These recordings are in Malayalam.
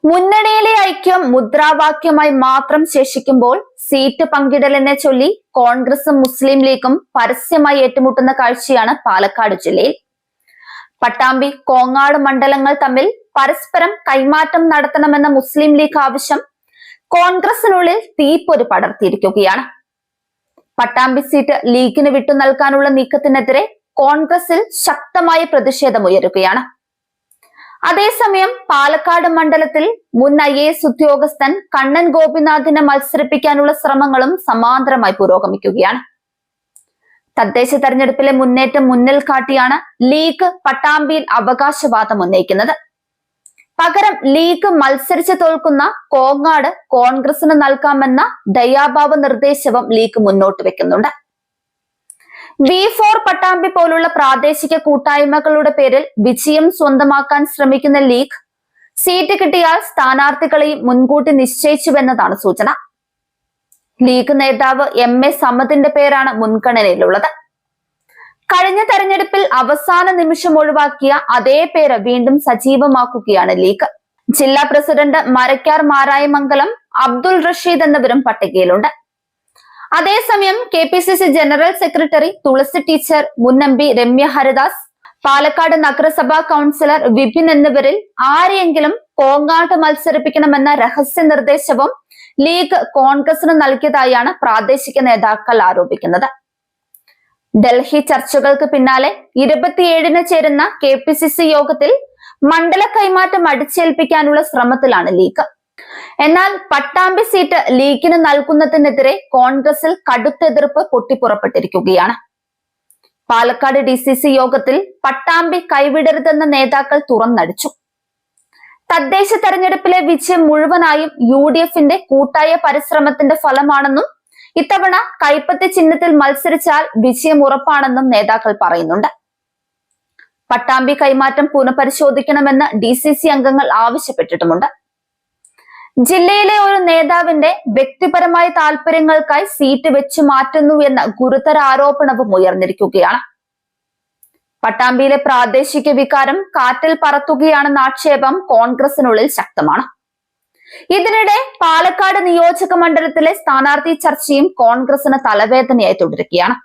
മുന്നണിയിലെ ഐക്യം മുദ്രാവാക്യമായി മാത്രം ശേഷിക്കുമ്പോൾ സീറ്റ് പങ്കിടലിനെ ചൊല്ലി കോൺഗ്രസും മുസ്ലിം ലീഗും പരസ്യമായി ഏറ്റുമുട്ടുന്ന കാഴ്ചയാണ് പാലക്കാട് ജില്ലയിൽ. പട്ടാമ്പി, കോങ്ങാട് മണ്ഡലങ്ങൾ തമ്മിൽ പരസ്പരം കൈമാറ്റം നടത്തണമെന്ന മുസ്ലിം ലീഗ് ആവശ്യം കോൺഗ്രസിനുള്ളിൽ തീപ്പൊരി പടർത്തിയിരിക്കുകയാണ്. പട്ടാമ്പി സീറ്റ് ലീഗിന് വിട്ടു നൽകാനുള്ള നീക്കത്തിനെതിരെ കോൺഗ്രസിൽ ശക്തമായ പ്രതിഷേധമുയരുകയാണ്. അതേസമയം പാലക്കാട് മണ്ഡലത്തിൽ മുൻ IAS ഉദ്യോഗസ്ഥൻ കണ്ണൻ ഗോപിനാഥിനെ മത്സരിപ്പിക്കാനുള്ള ശ്രമങ്ങളും സമാന്തരമായി പുരോഗമിക്കുകയാണ്. തദ്ദേശ തെരഞ്ഞെടുപ്പിലെ മുന്നേറ്റം മുന്നിൽ കാട്ടിയാണ് ലീഗ് പട്ടാമ്പിയിൽ അവകാശവാദം ഉന്നയിക്കുന്നത്. പകരം ലീഗ് മത്സരിച്ച് തോൽക്കുന്ന കോങ്ങാട് കോൺഗ്രസിന് നൽകാമെന്ന ദയാഭാവ നിർദ്ദേശവും ലീഗ് മുന്നോട്ട് വെക്കുന്നുണ്ട്. V4 പട്ടാമ്പി പോലുള്ള പ്രാദേശിക കൂട്ടായ്മകളുടെ പേരിൽ വിജയം സ്വന്തമാക്കാൻ ശ്രമിക്കുന്ന ലീഗ് സീറ്റ് കിട്ടിയാൽ സ്ഥാനാർത്ഥികളെയും മുൻകൂട്ടി നിശ്ചയിച്ചുവെന്നതാണ് സൂചന. ലീഗ് നേതാവ് MA സമദിന്റെ പേരാണ് മുൻഗണനയിലുള്ളത്. കഴിഞ്ഞ തെരഞ്ഞെടുപ്പിൽ അവസാന നിമിഷം ഒഴിവാക്കിയ അതേ പേര് വീണ്ടും സജീവമാക്കുകയാണ് ലീഗ്. ജില്ലാ പ്രസിഡന്റ് മരക്കാർ മാരായമംഗലം അബ്ദുൾ റഷീദ് എന്നിവരും പട്ടികയിലുണ്ട്. അതേസമയം KPCC ജനറൽ സെക്രട്ടറി തുളസി ടീച്ചർ, മുൻ MP രമ്യ ഹരിദാസ്, പാലക്കാട് നഗരസഭാ കൗൺസിലർ വിപിൻ എന്നിവരിൽ ആരെയെങ്കിലും കോങ്ങാട്ട് മത്സരിപ്പിക്കണമെന്ന രഹസ്യ നിർദ്ദേശവും ലീഗ് കോൺഗ്രസിന് നൽകിയതായാണ് പ്രാദേശിക നേതാക്കൾ ആരോപിക്കുന്നത്. ഡൽഹി ചർച്ചകൾക്ക് പിന്നാലെ 27-ന് ചേരുന്ന KPCC യോഗത്തിൽ മണ്ഡല കൈമാറ്റം അടിച്ചേൽപ്പിക്കാനുള്ള ശ്രമത്തിലാണ് ലീഗ്. എന്നാൽ പട്ടാമ്പി സീറ്റ് ലീഗിന് നൽകുന്നതിനെതിരെ കോൺഗ്രസിൽ കടുത്ത എതിർപ്പ് പൊട്ടിപ്പുറപ്പെട്ടിരിക്കുകയാണ്. പാലക്കാട് DCC യോഗത്തിൽ പട്ടാമ്പി കൈവിടരുതെന്ന നേതാക്കൾ തുറന്നടിച്ചു. തദ്ദേശ തെരഞ്ഞെടുപ്പിലെ വിജയം മുഴുവനായും UDFന്റെ കൂട്ടായ പരിശ്രമത്തിന്റെ ഫലമാണെന്നും ഇത്തവണ കൈപ്പത്തി ചിഹ്നത്തിൽ മത്സരിച്ചാൽ വിജയം ഉറപ്പാണെന്നും നേതാക്കൾ പറയുന്നുണ്ട്. പട്ടാമ്പി കൈമാറ്റം പുനഃപരിശോധിക്കണമെന്ന് DCC അംഗങ്ങൾ ആവശ്യപ്പെട്ടിട്ടുമുണ്ട്. ജില്ലയിലെ ഒരു നേതാവിന്റെ വ്യക്തിപരമായ താല്പര്യങ്ങൾക്കായി സീറ്റ് വെച്ചു മാറ്റുന്നു എന്ന ഗുരുതര ആരോപണവും ഉയർന്നിരിക്കുകയാണ്. പട്ടാമ്പിയിലെ പ്രാദേശിക വികാരം കാറ്റിൽ പറത്തുകയാണെന്ന ആക്ഷേപം കോൺഗ്രസിനുള്ളിൽ ശക്തമാണ്. ഇതിനിടെ പാലക്കാട് നിയോജക മണ്ഡലത്തിലെ സ്ഥാനാർത്ഥി ചർച്ചയും കോൺഗ്രസിന് തലവേദനയായി തുടരുകയാണ്.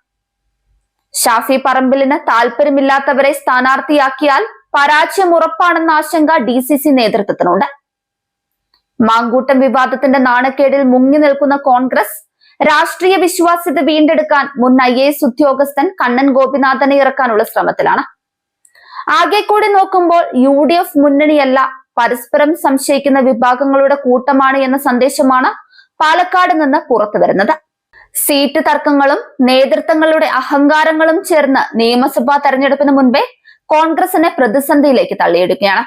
ഷാഫി പറമ്പിലിന് താല്പര്യമില്ലാത്തവരെ സ്ഥാനാർത്ഥിയാക്കിയാൽ പരാജയം ഉറപ്പാണെന്ന ആശങ്ക DCC നേതൃത്വത്തിനുണ്ട്. മാങ്കൂട്ടം വിവാദത്തിന്റെ നാണക്കേടിൽ മുങ്ങി നിൽക്കുന്ന കോൺഗ്രസ് രാഷ്ട്രീയ വിശ്വാസ്യത വീണ്ടെടുക്കാൻ മുൻ IAS ഉദ്യോഗസ്ഥൻ കണ്ണൻ ഗോപിനാഥനെ ഇറക്കാനുള്ള ശ്രമത്തിലാണ്. ആകെ കൂടി നോക്കുമ്പോൾ UDF മുന്നണിയല്ല, പരസ്പരം സംശയിക്കുന്ന വിഭാഗങ്ങളുടെ കൂട്ടമാണ് എന്ന സന്ദേശമാണ് പാലക്കാട് നിന്ന് പുറത്തു വരുന്നത്. സീറ്റ് തർക്കങ്ങളും നേതൃത്വങ്ങളുടെ അഹങ്കാരങ്ങളും ചേർന്ന് നിയമസഭാ തെരഞ്ഞെടുപ്പിന് മുൻപേ കോൺഗ്രസിനെ പ്രതിസന്ധിയിലേക്ക് തള്ളിയിടുകയാണ്.